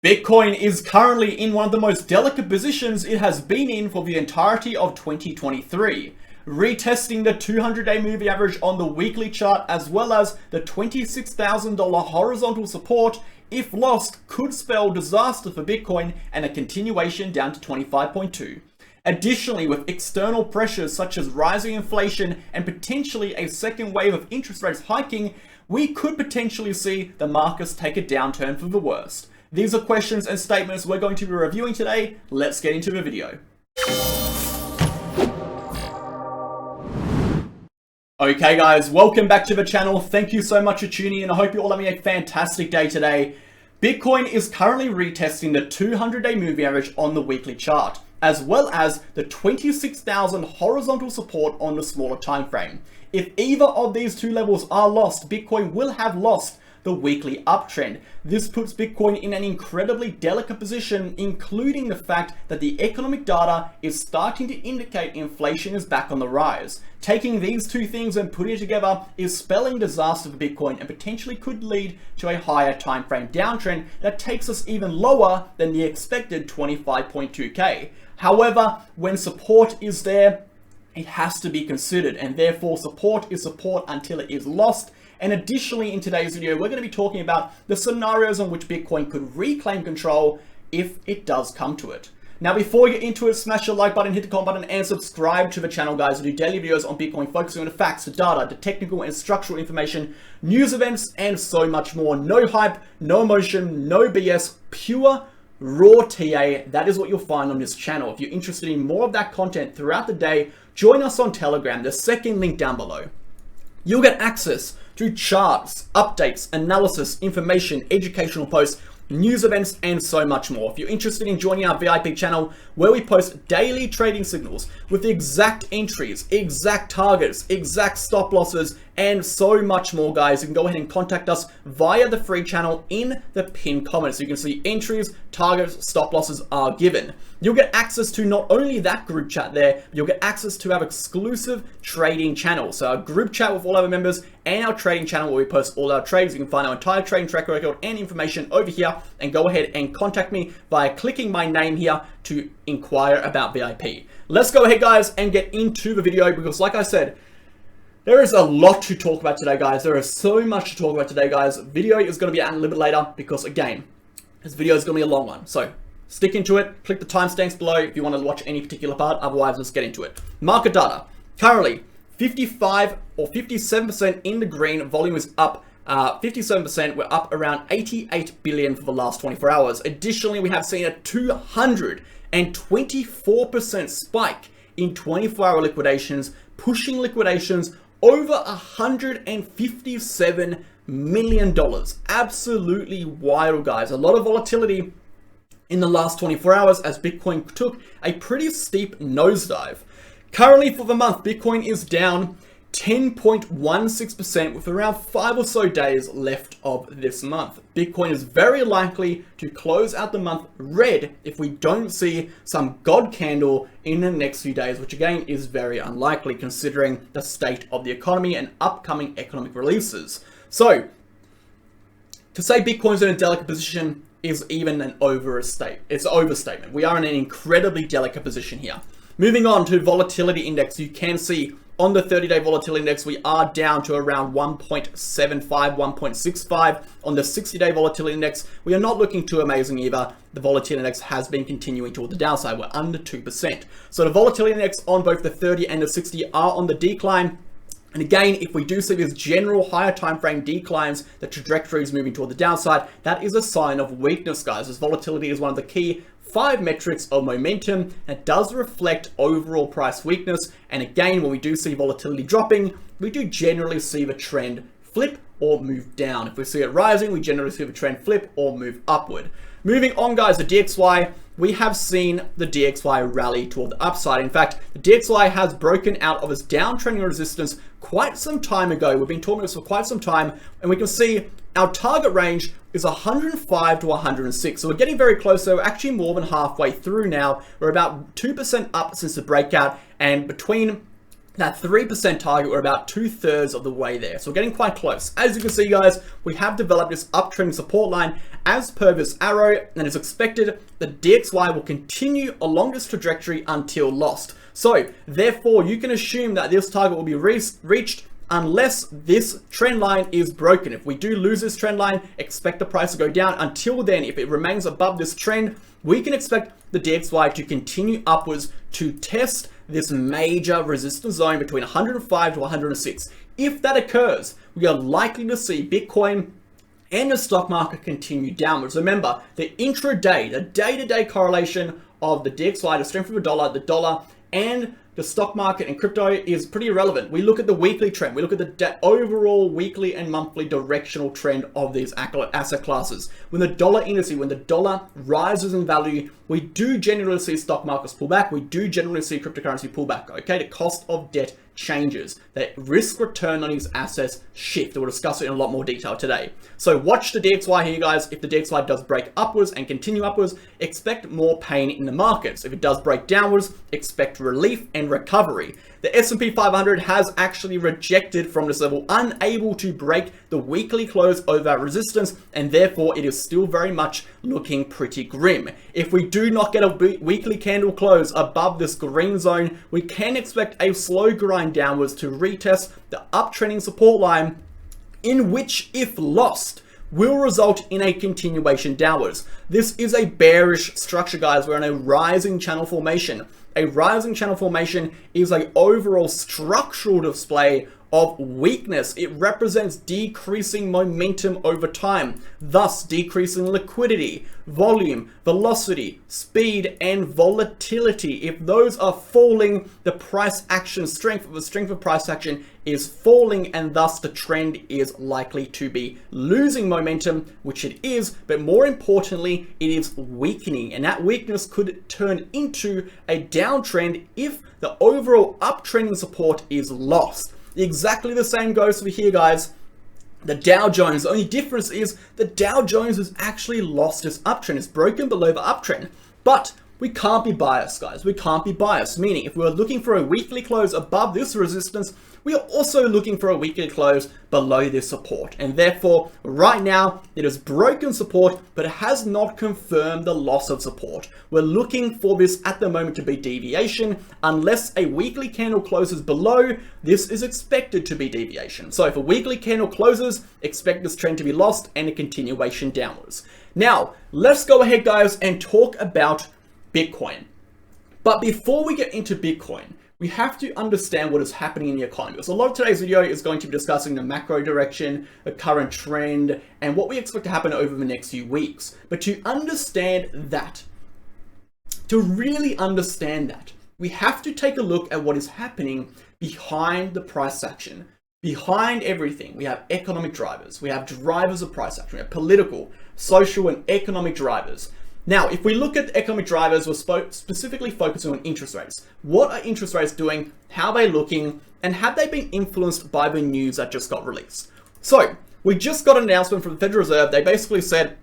Bitcoin is currently in one of the most delicate positions it has been in for the entirety of 2023, retesting the 200-day moving average on the weekly chart as well as the $26,000 horizontal support. If lost, could spell disaster for Bitcoin and a continuation down to 25.2. Additionally, with external pressures such as rising inflation and potentially a second wave of interest rates hiking, we could potentially see the markets take a downturn for the worst. These are questions and statements we're going to be reviewing today. Let's get into the video. Okay guys, welcome back to the channel. Thank you so much for tuning in. I hope you're all having a fantastic day today. Bitcoin is currently retesting the 200-day moving average on the weekly chart, as well as the 26,000 horizontal support on the smaller time frame. If either of these two levels are lost, Bitcoin will have lost the weekly uptrend. This puts Bitcoin in an incredibly delicate position, including the fact that the economic data is starting to indicate inflation is back on the rise. Taking these two things and putting it together is spelling disaster for Bitcoin and potentially could lead to a higher time frame downtrend that takes us even lower than the expected 25.2k. However, when support is there, it has to be considered, and therefore support is support until it is lost. And additionally, in today's video, we're going to be talking about the scenarios on which Bitcoin could reclaim control if it does come to it. Now, before we get into it, smash the like button, hit the comment button, and subscribe to the channel, guys. I do daily videos on Bitcoin, focusing on the facts, the data, the technical and structural information, news events, and so much more. No hype, no emotion, no BS, pure raw TA. That is what you'll find on this channel. If you're interested in more of that content throughout the day, join us on Telegram, the second link down below. You'll get access to charts, updates, analysis, information, educational posts, news events, and so much more. If you're interested in joining our VIP channel, where we post daily trading signals with exact entries, exact targets, exact stop losses, and so much more, guys, you can go ahead and contact us via the free channel in the pinned comments. So you can see entries, targets, stop losses are given. You'll get access to not only that group chat there, but you'll get access to our exclusive trading channel. So our group chat with all our members and our trading channel where we post all our trades. You can find our entire trading track record and information over here, and go ahead and contact me by clicking my name here to inquire about VIP. Let's go ahead, guys, and get into the video because, like I said, there is a lot to talk about today, guys. There is so much to talk about today, guys. Video is going to be out a little bit later because, again, this video is going to be a long one. So stick into it. Click the timestamps below if you want to watch any particular part. Otherwise, let's get into it. Market data. Currently, 55 or 57% in the green. Volume is up 57%. We're up around 88 billion for the last 24 hours. Additionally, we have seen a 224% spike in 24-hour liquidations, pushing liquidations over $157 million. Absolutely wild, guys. A lot of volatility in the last 24 hours as Bitcoin took a pretty steep nosedive. Currently for the month, Bitcoin is down 10.16% with around 5 or so days left of this month. Bitcoin is very likely to close out the month red if we don't see some God candle in the next few days, which again is very unlikely considering the state of the economy and upcoming economic releases. So to say Bitcoin's in a delicate position is even an overstatement. It's an overstatement. We are in an incredibly delicate position here. Moving on to volatility index, you can see on the 30-day volatility index, we are down to around 1.75, 1.65. On the 60-day volatility index, we are not looking too amazing either. The volatility index has been continuing toward the downside. We're under 2%. So the volatility index on both the 30 and the 60 are on the decline. And again, if we do see these general higher time frame declines, the trajectory is moving toward the downside. That is a sign of weakness, guys. This volatility is one of the key 5 metrics of momentum. It does reflect overall price weakness. And again, when we do see volatility dropping, we do generally see the trend flip or move down. If we see it rising, we generally see the trend flip or move upward. Moving on, guys, the DXY, we have seen the DXY rally toward the upside. In fact, the DXY has broken out of its downtrending resistance quite some time ago. We've been talking this for quite some time, and we can see our target range is 105 to 106. So we're getting very close. So we're actually more than halfway through now. We're about 2% up since the breakout, and between that 3% target, we're about 2/3 of the way there. So we're getting quite close. As you can see, guys, we have developed this uptrending support line as per this arrow, and it's expected the DXY will continue along this trajectory until lost. So therefore, you can assume that this target will be reached unless this trend line is broken. If we do lose this trend line, expect the price to go down. Until then, if it remains above this trend, we can expect the DXY to continue upwards to test this major resistance zone between 105 to 106. If that occurs, we are likely to see Bitcoin and the stock market continue downwards. Remember, the intraday, the day-to-day correlation of the DXY, the strength of the dollar, and the stock market and crypto is pretty irrelevant. We look at the weekly trend. We look at the overall weekly and monthly directional trend of these asset classes. When the dollar indices, when the dollar rises in value, we do generally see stock markets pull back. We do generally see cryptocurrency pull back. Okay, the cost of debt changes. The risk return on these assets shift. We'll discuss it in a lot more detail today. So watch the DXY here, guys. If the DXY does break upwards and continue upwards, expect more pain in the markets. If it does break downwards, expect relief and recovery. The S&P 500 has actually rejected from this level, unable to break the weekly close over resistance, and therefore it is still very much looking pretty grim. If we do not get a weekly candle close above this green zone, we can expect a slow grind downwards to retest the uptrending support line, in which, if lost, will result in a continuation downwards. This is a bearish structure, guys. We're in a rising channel formation. A rising channel formation is an overall structural display of weakness. It represents decreasing momentum over time, thus decreasing liquidity, volume, velocity, speed, and volatility. If those are falling, the price action strength of price action is falling, and thus the trend is likely to be losing momentum, which it is, but more importantly, it is weakening, and that weakness could turn into a downtrend if the overall uptrending support is lost. Exactly the same goes for here, guys. The Dow Jones, the only difference is the Dow Jones has actually lost its uptrend. It's broken below the uptrend, but we can't be biased, guys. We can't be biased, meaning if we're looking for a weekly close above this resistance, we are also looking for a weekly close below this support. And therefore, right now, it has broken support, but it has not confirmed the loss of support. We're looking for this at the moment to be deviation. Unless a weekly candle closes below, this is expected to be deviation. So if a weekly candle closes, expect this trend to be lost and a continuation downwards. Now, let's go ahead, guys, and talk about Bitcoin. But before we get into Bitcoin, we have to understand what is happening in the economy. So a lot of today's video is going to be discussing the macro direction, the current trend, and what we expect to happen over the next few weeks. But to understand that, to really understand that, we have to take a look at what is happening behind the price action. Behind everything, we have economic drivers. We have drivers of price action. We have political, social, and economic drivers. Now, if we look at the economic drivers, we're specifically focusing on interest rates. What are interest rates doing? How are they looking? And have they been influenced by the news that just got released? So, we just got an announcement from the Federal Reserve. They basically said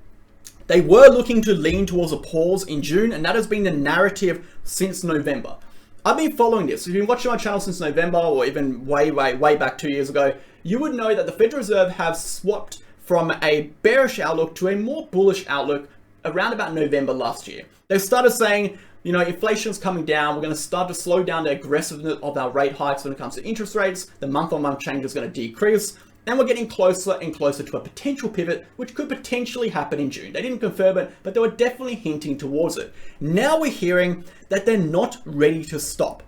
they were looking to lean towards a pause in June, and that has been the narrative since November. I've been following this. If you've been watching my channel since November, or even way back 2 years ago, you would know that the Federal Reserve have swapped from a bearish outlook to a more bullish outlook around about November last year. They started saying, you know, inflation's coming down. We're going to start to slow down the aggressiveness of our rate hikes when it comes to interest rates. The month-on-month change is going to decrease. And we're getting closer and closer to a potential pivot, which could potentially happen in June. They didn't confirm it, but they were definitely hinting towards it. Now we're hearing that they're not ready to stop.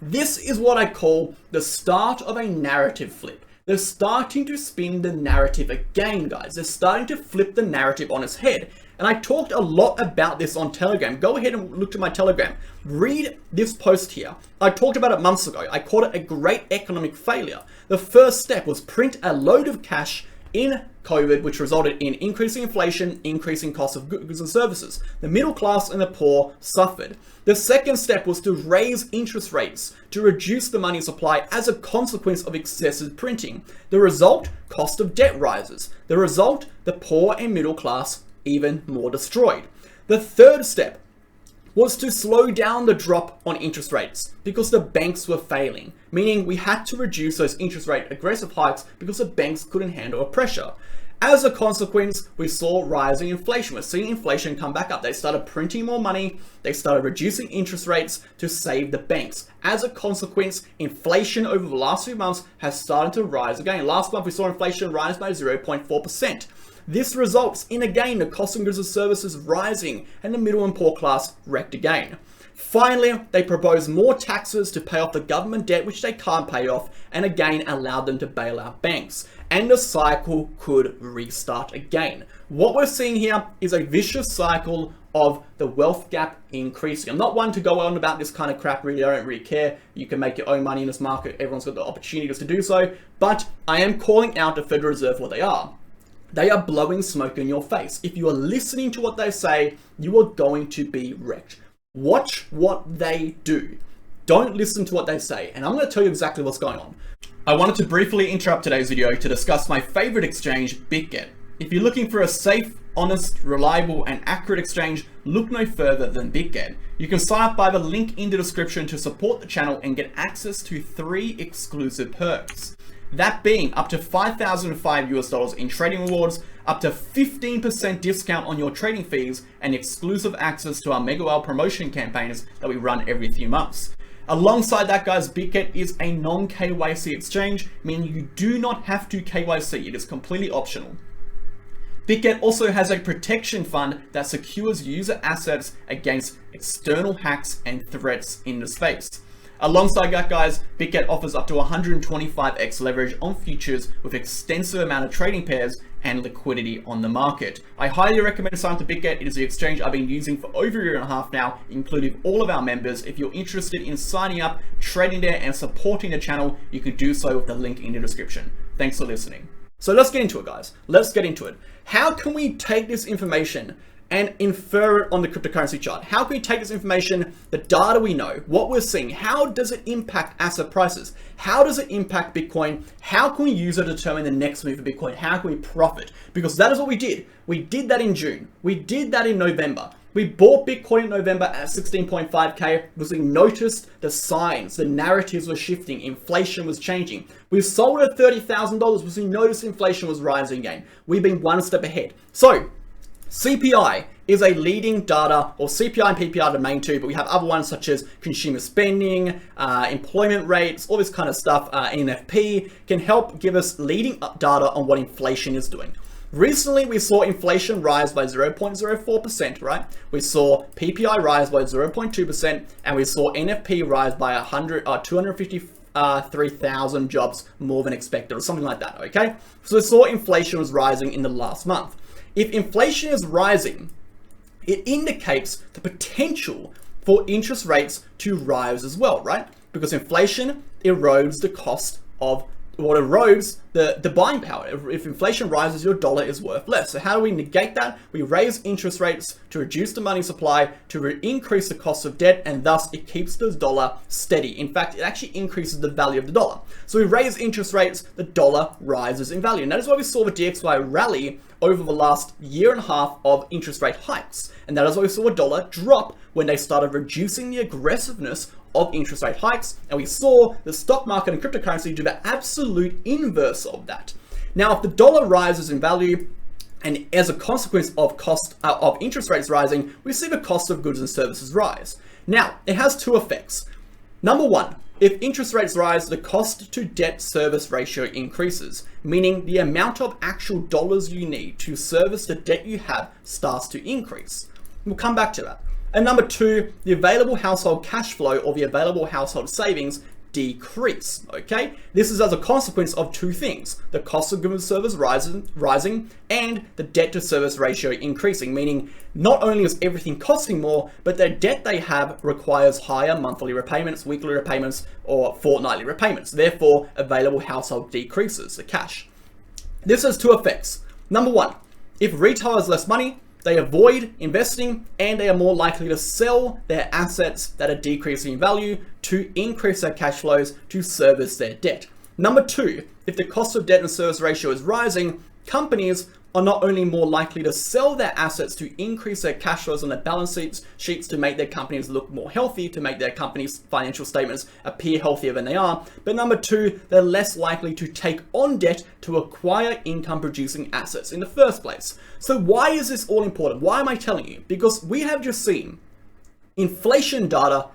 This is what I call the start of a narrative flip. They're starting to spin the narrative again, guys. They're starting to flip the narrative on its head. And I talked a lot about this on Telegram. Go ahead and look to my Telegram. Read this post here. I talked about it months ago. I called it a great economic failure. The first step was print a load of cash in COVID, which resulted in increasing inflation, increasing costs of goods and services. The middle class and the poor suffered. The second step was to raise interest rates to reduce the money supply as a consequence of excessive printing. The result, cost of debt rises. The result, the poor and middle class even more destroyed. The third step was to slow down the drop on interest rates because the banks were failing, meaning we had to reduce those interest rate aggressive hikes because the banks couldn't handle the pressure. As a consequence, we saw rising inflation. We're seeing inflation come back up. They started printing more money. They started reducing interest rates to save the banks. As a consequence, inflation over the last few months has started to rise again. Last month, we saw inflation rise by 0.4%. This results in, again, the cost of goods and services rising and the middle and poor class wrecked again. Finally, they proposed more taxes to pay off the government debt, which they can't pay off, and again allowed them to bail out banks. And the cycle could restart again. What we're seeing here is a vicious cycle of the wealth gap increasing. I'm not one to go on about this kind of crap, really. I don't really care. You can make your own money in this market. Everyone's got the opportunities to do so. But I am calling out the Federal Reserve for what they are. They are blowing smoke in your face. If you are listening to what they say, you are going to be wrecked. Watch what they do. Don't listen to what they say. And I'm going to tell you exactly what's going on. I wanted to briefly interrupt today's video to discuss my favorite exchange, Bitget. If you're looking for a safe, honest, reliable, and accurate exchange, look no further than Bitget. You can sign up by the link in the description to support the channel and get access to 3 exclusive perks. That being up to $5,005 in trading rewards, up to 15% discount on your trading fees, and exclusive access to our MegaWhale promotion campaigns that we run every few months. Alongside that, guys, Bitget is a non-KYC exchange, meaning you do not have to KYC. It is completely optional. Bitget also has a protection fund that secures user assets against external hacks and threats in the space. Alongside that, guys, Bitget offers up to 125x leverage on futures with extensive amount of trading pairs and liquidity on the market. I highly recommend signing up to Bitget. It is the exchange I've been using for over a year and a half now, including all of our members. If you're interested in signing up, trading there, and supporting the channel, you can do so with the link in the description. Thanks for listening. So let's get into it, guys. Let's get into it. How can we take this information and infer it on the cryptocurrency chart? How can we take this information, the data we know, what we're seeing, how does it impact asset prices? How does it impact Bitcoin? How can we use it to determine the next move of Bitcoin? How can we profit? Because that is what we did. We did that in June. We did that in November. We bought Bitcoin in November at 16.5K because we noticed the signs, the narratives were shifting, inflation was changing. We sold at $30,000 because we noticed inflation was rising again. We've been one step ahead. So, CPI is a leading data, or CPI and PPI are the main two, but we have other ones such as consumer spending, employment rates, all this kind of stuff. NFP can help give us leading data on what inflation is doing. Recently, we saw inflation rise by 0.04%, right? We saw PPI rise by 0.2%, and we saw NFP rise by 253,000 jobs more than expected, or something like that, okay? So we saw inflation was rising in the last month. If inflation is rising, it indicates the potential for interest rates to rise as well, right? Because inflation erodes the cost of what erodes the buying power. If inflation rises, your dollar is worth less. So how do we negate that? We raise interest rates to reduce the money supply, to increase the cost of debt, and thus it keeps the dollar steady. In fact, it actually increases the value of the dollar. So we raise interest rates, the dollar rises in value. And that is why we saw the DXY rally over the last year and a half of interest rate hikes. And that is why we saw a dollar drop when they started reducing the aggressiveness of interest rate hikes, and we saw the stock market and cryptocurrency do the absolute inverse of that. Now, if the dollar rises in value, and as a consequence of interest rates rising, we see the cost of goods and services rise. Now, it has two effects. Number one, if interest rates rise, the cost to debt service ratio increases, meaning the amount of actual dollars you need to service the debt you have starts to increase. We'll come back to that. And number two, the available household cash flow or the available household savings decrease, okay? This is as a consequence of two things: the cost of goods and service rising and the debt to service ratio increasing, meaning not only is everything costing more, but the debt they have requires higher monthly repayments, weekly repayments, or fortnightly repayments. Therefore, available household decreases, the cash. This has two effects. Number one, if retail has less money, they avoid investing and they are more likely to sell their assets that are decreasing in value to increase their cash flows to service their debt. Number two, if the cost of debt and service ratio is rising, companies are not only more likely to sell their assets to increase their cash flows on their balance sheets to make their companies look more healthy, to make their company's financial statements appear healthier than they are, but number two, they're less likely to take on debt to acquire income producing assets in the first place. So why is this all important? Why am I telling you? Because we have just seen inflation data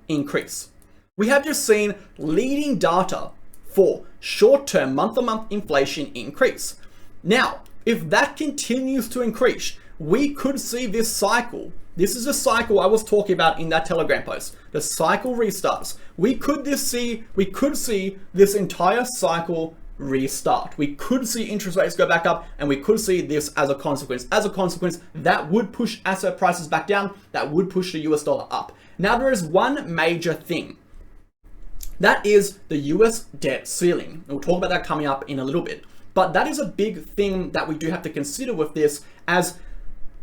increase. We have just seen leading data for short-term month-on-month inflation increase. Now, if that continues to increase, we could see this cycle. This is a cycle I was talking about in that Telegram post. The cycle restarts. We could see this entire cycle restart. We could see interest rates go back up, and we could see this as a consequence. As a consequence, that would push asset prices back down. That would push the US dollar up. Now, there is one major thing. That is the US debt ceiling. We'll talk about that coming up in a little bit. But that is a big thing that we do have to consider with this, as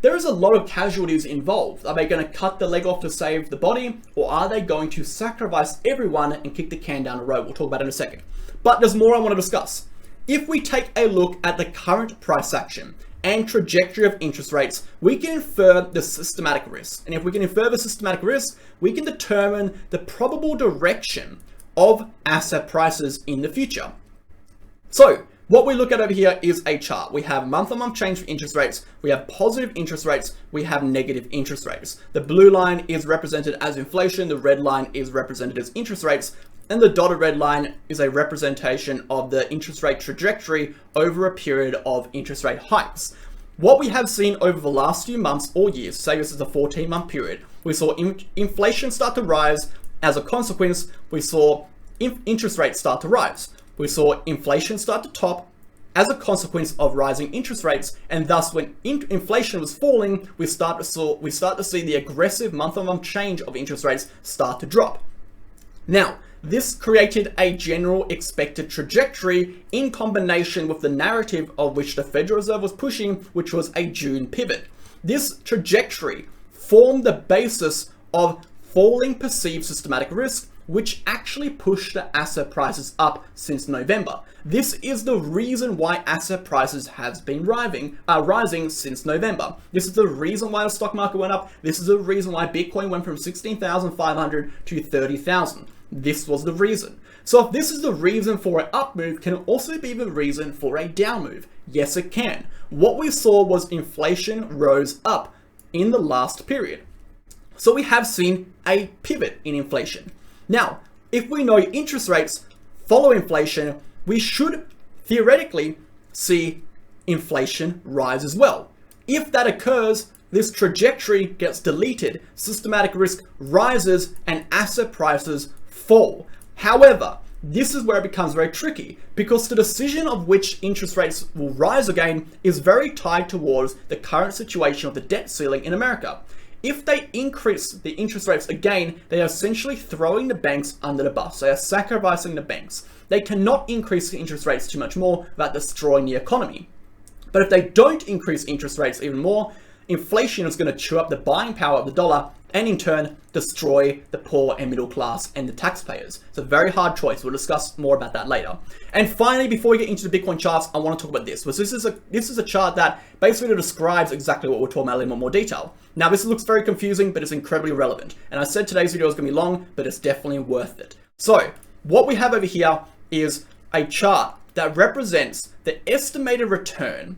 there is a lot of casualties involved. Are they going to cut the leg off to save the body, or are they going to sacrifice everyone and kick the can down the road? We'll talk about it in a second. But there's more I want to discuss. If we take a look at the current price action and trajectory of interest rates, we can infer the systematic risk. And if we can infer the systematic risk, we can determine the probable direction of asset prices in the future. So, what we look at over here is a chart. We have month-on-month change for interest rates, we have positive interest rates, we have negative interest rates. The blue line is represented as inflation, the red line is represented as interest rates, and the dotted red line is a representation of the interest rate trajectory over a period of interest rate hikes. What we have seen over the last few months or years, say this is a 14-month period, we saw inflation start to rise. As a consequence, we saw interest rates start to rise. We saw inflation start to top as a consequence of rising interest rates, and thus when inflation was falling, we start to see the aggressive month-on-month change of interest rates start to drop. Now, this created a general expected trajectory in combination with the narrative of which the Federal Reserve was pushing, which was a June pivot. This trajectory formed the basis of falling perceived systematic risk, which actually pushed the asset prices up since November. This is the reason why asset prices have been rising since November. This is the reason why the stock market went up. This is the reason why Bitcoin went from 16,500 to 30,000. This was the reason. So if this is the reason for an up move, can it also be the reason for a down move? Yes, it can. What we saw was inflation rose up in the last period. So we have seen a pivot in inflation. Now, if we know interest rates follow inflation, we should theoretically see inflation rise as well. If that occurs, this trajectory gets deleted, systematic risk rises, and asset prices fall. However, this is where it becomes very tricky, because the decision of which interest rates will rise again is very tied towards the current situation of the debt ceiling in America. If they increase the interest rates again, they are essentially throwing the banks under the bus. They are sacrificing the banks. They cannot increase the interest rates too much more without destroying the economy. But if they don't increase interest rates even more, inflation is going to chew up the buying power of the dollar and in turn destroy the poor and middle class and the taxpayers. It's a very hard choice. We'll discuss more about that later. And finally, before we get into the Bitcoin charts, I want to talk about this. This is a chart that basically describes exactly what we're talking about in a little more detail. Now, this looks very confusing, but it's incredibly relevant. And I said today's video is going to be long, but it's definitely worth it. So what we have over here is a chart that represents the estimated return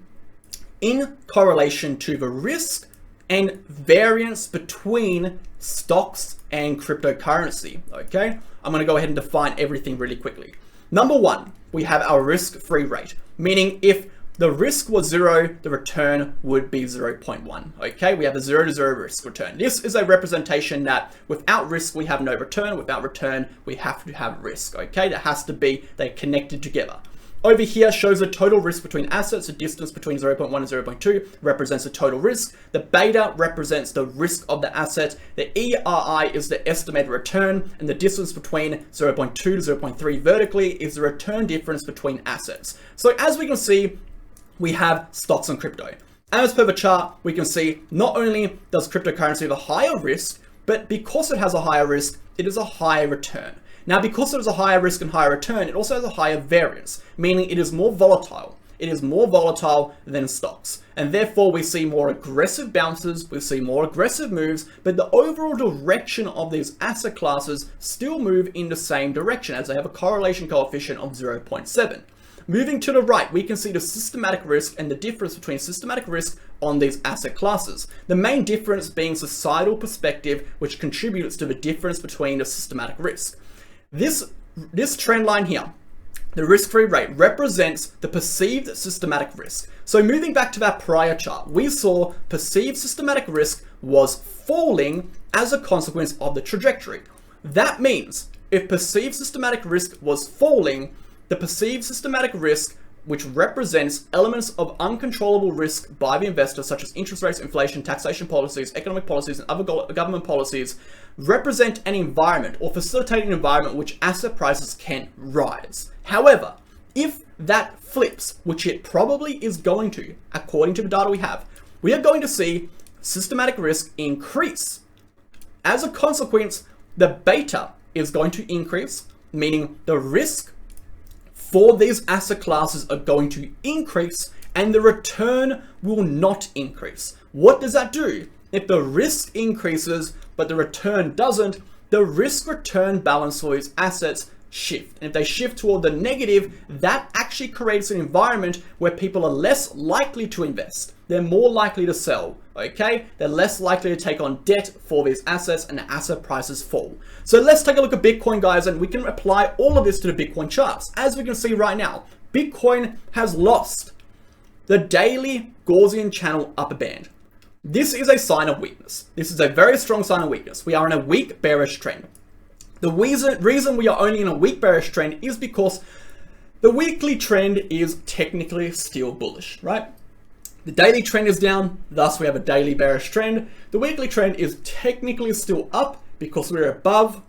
in correlation to the risk and variance between stocks and cryptocurrency. Okay, I'm going to go ahead and define everything really quickly. Number one, we have our risk-free rate, meaning if the risk was 0, the return would be 0.1. Okay, we have a 0 to 0 risk return. This is a representation that without risk, we have no return. Without return, we have to have risk. Okay, that has to be, they're connected together. Over here shows the total risk between assets. The distance between 0.1 and 0.2 represents the total risk. The beta represents the risk of the asset. The ERI is the estimated return, and the distance between 0.2 to 0.3 vertically is the return difference between assets. So as we can see, we have stocks and crypto. As per the chart, we can see not only does cryptocurrency have a higher risk, but because it has a higher risk, it is a higher return. Now, because it has a higher risk and higher return, it also has a higher variance, meaning it is more volatile. it is more volatile than stocks. And therefore we see more aggressive bounces, we see more aggressive moves, but the overall direction of these asset classes still move in the same direction as they have a correlation coefficient of 0.7. Moving to the right, we can see the systematic risk and the difference between systematic risk on these asset classes. The main difference being societal perspective, which contributes to the difference between the systematic risk. This trend line here, the risk-free rate, represents the perceived systematic risk. So moving back to that prior chart, we saw perceived systematic risk was falling as a consequence of the trajectory. That means if perceived systematic risk was falling, the perceived systematic risk, which represents elements of uncontrollable risk by the investor, such as interest rates, inflation, taxation policies, economic policies, and other government policies, represent an environment or facilitate an environment which asset prices can rise. However, if that flips, which it probably is going to, according to the data we are going to see systematic risk increase. As a consequence, the beta is going to increase, meaning the risk for these asset classes are going to increase and the return will not increase. What does that do? If the risk increases but the return doesn't, the risk-return balance for these assets shift. And if they shift toward the negative, that actually creates an environment where people are less likely to invest. They're more likely to sell, okay? They're less likely to take on debt for these assets and the asset prices fall. So let's take a look at Bitcoin, guys, and we can apply all of this to the Bitcoin charts. As we can see right now, Bitcoin has lost the daily Gaussian channel upper band. This is a sign of weakness. This is a very strong sign of weakness. We are in a weak bearish trend. The reason we are only in a weak bearish trend is because the weekly trend is technically still bullish, right? The daily trend is down, thus we have a daily bearish trend. The weekly trend is technically still up because we're above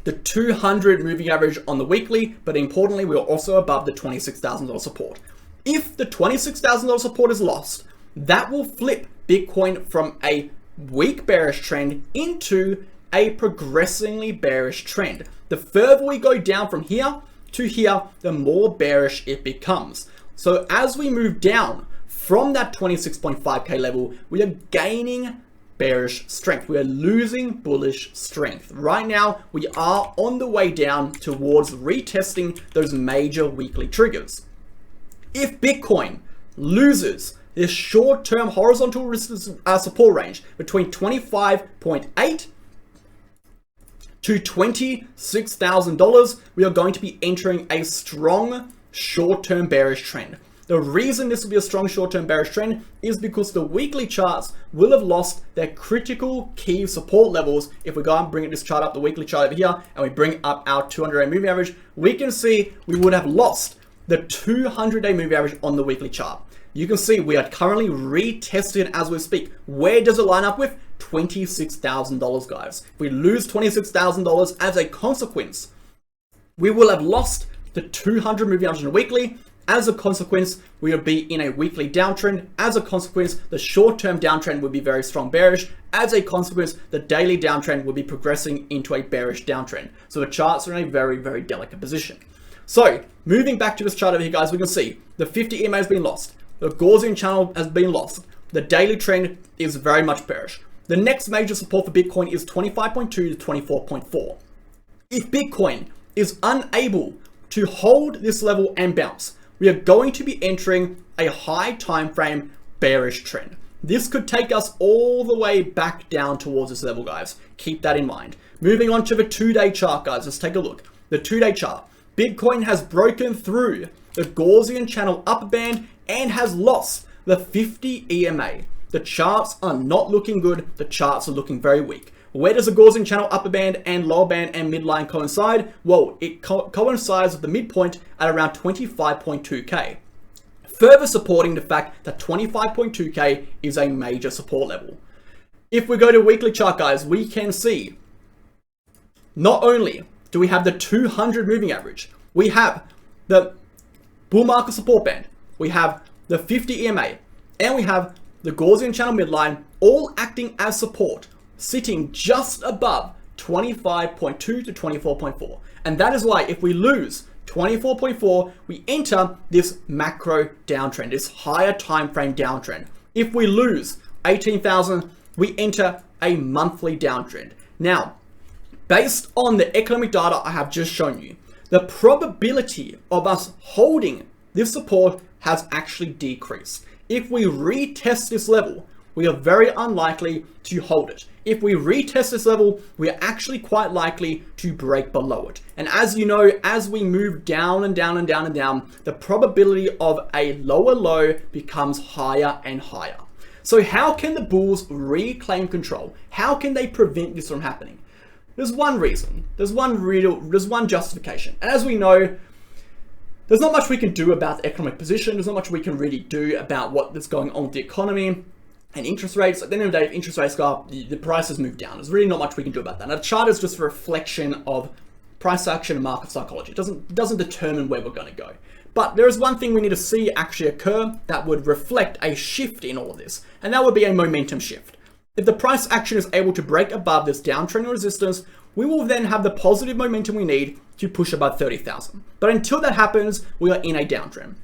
the 200 moving average on the weekly, but importantly, we are also above the $26,000 support. If the $26,000 support is lost, that will flip Bitcoin from a weak bearish trend into a progressively bearish trend. The further we go down from here to here, the more bearish it becomes. So as we move down from that 26.5k level, we are gaining bearish strength. We are losing bullish strength. Right now, we are on the way down towards retesting those major weekly triggers. If Bitcoin loses this short-term horizontal support range between 25.8 to $26,000, we are going to be entering a strong short-term bearish trend. The reason this will be a strong short-term bearish trend is because the weekly charts will have lost their critical key support levels. If we go and bring this chart up, the weekly chart over here, and we bring up our 200-day moving average, we can see we would have lost the 200-day moving average on the weekly chart. You can see we are currently retesting as we speak. Where does it line up with? $26,000, guys. If we lose $26,000 as a consequence, we will have lost the 200 moving average on a weekly. As a consequence, we will be in a weekly downtrend. As a consequence, the short-term downtrend will be very strong bearish. As a consequence, the daily downtrend will be progressing into a bearish downtrend. So the charts are in a very, very delicate position. So moving back to this chart over here, guys, we can see the 50 EMA has been lost. The Gaussian channel has been lost. The daily trend is very much bearish. The next major support for Bitcoin is 25.2 to 24.4. If Bitcoin is unable to hold this level and bounce, we are going to be entering a high time frame bearish trend. This could take us all the way back down towards this level, guys. Keep that in mind. Moving on to the 2-day chart, guys. Let's take a look. The 2-day chart. Bitcoin has broken through the Gaussian channel upper band and has lost the 50 EMA. The charts are not looking good. The charts are looking very weak. Where does the Gaussian channel upper band and lower band and midline coincide? Well, it coincides with the midpoint at around 25.2k. Further supporting the fact that 25.2k is a major support level. If we go to weekly chart, guys, we can see not only do we have the 200 moving average, we have the bull market support band, we have the 50 EMA, and we have the Gaussian channel midline all acting as support, sitting just above 25.2 to 24.4. And that is why if we lose 24.4, we enter this macro downtrend, this higher time frame downtrend. If we lose 18,000, we enter a monthly downtrend. Now, based on the economic data I have just shown you, the probability of us holding this support has actually decreased. If we retest this level, we are very unlikely to hold it. If we retest this level, we are actually quite likely to break below it. And as you know, as we move down and down and down and down, the probability of a lower low becomes higher and higher. So how can the bulls reclaim control? How can they prevent this from happening? There's one reason. There's one justification. And as we know, there's not much we can do about the economic position. There's not much we can really do about what is going on with the economy and interest rates. At the end of the day, if interest rates go up, the prices move down. There's really not much we can do about that. Now, the chart is just a reflection of price action and market psychology. It doesn't determine where we're going to go. But there is one thing we need to see actually occur that would reflect a shift in all of this, and that would be a momentum shift. If the price action is able to break above this downtrend resistance, we will then have the positive momentum we need to push above 30,000. But until that happens, we are in a downtrend.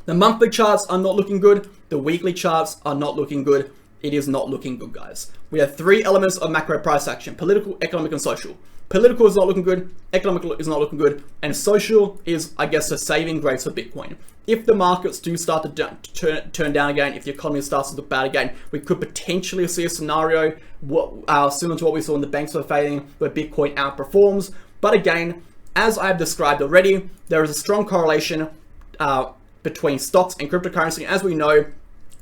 The monthly charts are not looking good. The weekly charts are not looking good. It is not looking good, guys. We have three elements of macro price action: political, economic, and social. Political is not looking good, economic is not looking good, and social is, I guess, a saving grace for Bitcoin. If the markets do start to turn down again, if the economy starts to look bad again, we could potentially see a scenario similar to what we saw when the banks were failing, where Bitcoin outperforms. But again, as I've described already, there is a strong correlation between stocks and cryptocurrency. As we know,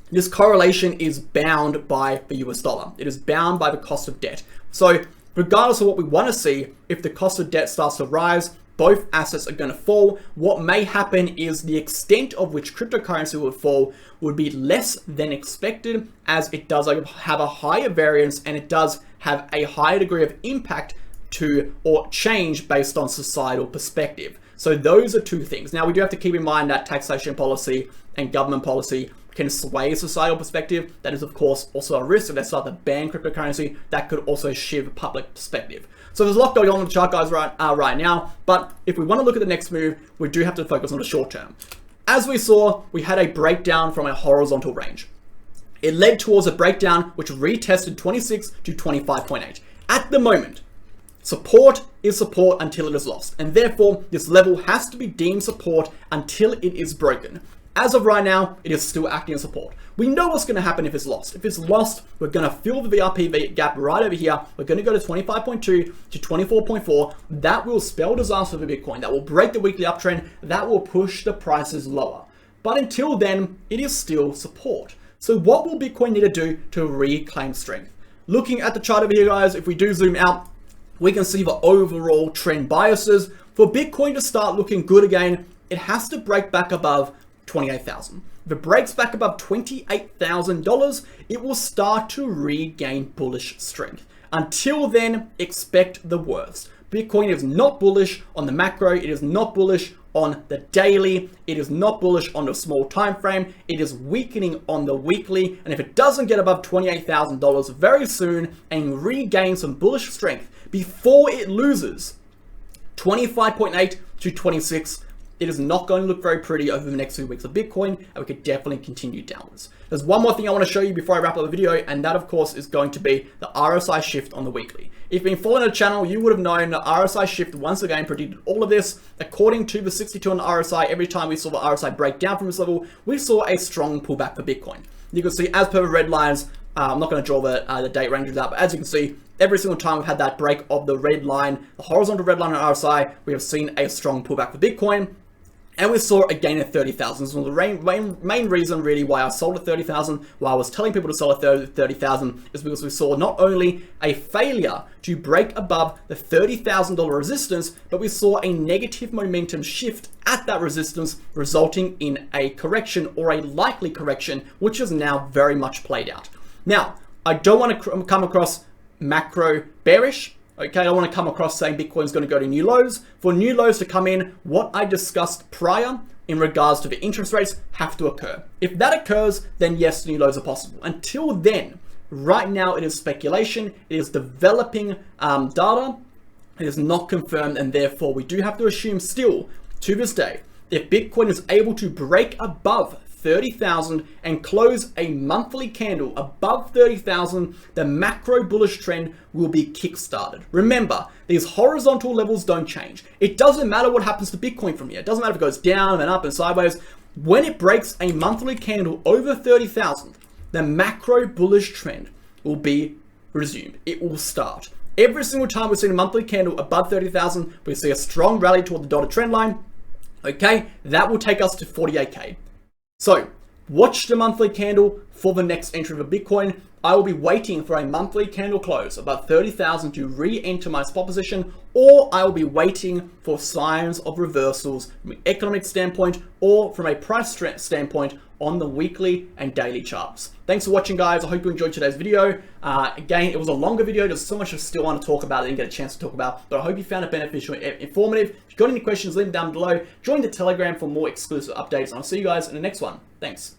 this correlation is bound by the US dollar. It is bound by the cost of debt. So regardless of what we want to see, if the cost of debt starts to rise, both assets are going to fall. What may happen is the extent of which cryptocurrency would fall would be less than expected, as it does have a higher variance and it does have a higher degree of impact to or change based on societal perspective. So those are two things. Now, we do have to keep in mind that taxation policy and government policy can sway societal perspective. That is, of course, also a risk. If they start to ban cryptocurrency, that could also shift public perspective. So there's a lot going on in the chart, guys, right now. But if we want to look at the next move, we do have to focus on the short term. As we saw, we had a breakdown from a horizontal range. It led towards a breakdown which retested 26 to 25.8. At the moment, support is support until it is lost, and therefore this level has to be deemed support until it is broken. As of right now, it is still acting as support. We know what's going to happen if it's lost. If it's lost, we're going to fill the VRP gap right over here. We're going to go to 25.2 to 24.4. That will spell disaster for Bitcoin. That will break the weekly uptrend. That will push the prices lower. But until then, it is still support. So what will Bitcoin need to do to reclaim strength? Looking at the chart over here, guys, if we do zoom out, we can see the overall trend biases. For Bitcoin to start looking good again, it has to break back above 28,000. If it breaks back above $28,000, it will start to regain bullish strength. Until then, expect the worst. Bitcoin is not bullish on the macro. It is not bullish on the daily. It is not bullish on the small time frame. It is weakening on the weekly. And if it doesn't get above $28,000 very soon and regain some bullish strength before it loses 25.8 to 26, it is not going to look very pretty over the next few weeks of Bitcoin, and we could definitely continue downwards. There's one more thing I want to show you before I wrap up the video, and that, of course, is going to be the RSI shift on the weekly. If you've been following the channel, you would have known the RSI shift once again predicted all of this. According to the 62 on the RSI, every time we saw the RSI break down from this level, we saw a strong pullback for Bitcoin. You can see, as per the red lines, I'm not going to draw the date ranges out, but as you can see, every single time we've had that break of the red line, the horizontal red line on RSI, we have seen a strong pullback for Bitcoin. And we saw a gain at 30,000. So the main reason really why I sold at 30,000, why I was telling people to sell at 30,000, is because we saw not only a failure to break above the $30,000 resistance, but we saw a negative momentum shift at that resistance, resulting in a correction or a likely correction, which is now very much played out. Now, I don't want to come across macro bearish. Okay, I don't want to come across saying Bitcoin's going to go to new lows. For new lows to come in, what I discussed prior in regards to the interest rates have to occur. If that occurs, then yes, new lows are possible. Until then, right now it is speculation. It is developing data. It is not confirmed, and therefore we do have to assume still to this day, if Bitcoin is able to break above 30,000 and close a monthly candle above 30,000, the macro bullish trend will be kickstarted. Remember, these horizontal levels don't change. It doesn't matter what happens to Bitcoin from here. It doesn't matter if it goes down and up and sideways. When it breaks a monthly candle over 30,000, the macro bullish trend will be resumed. It will start. Every single time we've seen a monthly candle above 30,000, we see a strong rally toward the dotted trend line. Okay, that will take us to 48K. So watch the monthly candle for the next entry of a Bitcoin. I will be waiting for a monthly candle close above 30,000 to re-enter my spot position, or I will be waiting for signs of reversals from an economic standpoint or from a price standpoint on the weekly and daily charts. Thanks for watching, guys. I hope you enjoyed today's video. Again, it was a longer video. There's so much I still want to talk about that I didn't get a chance to talk about, but I hope you found it beneficial and informative. If you've got any questions, leave them down below. Join the Telegram for more exclusive updates, and I'll see you guys in the next one. Thanks.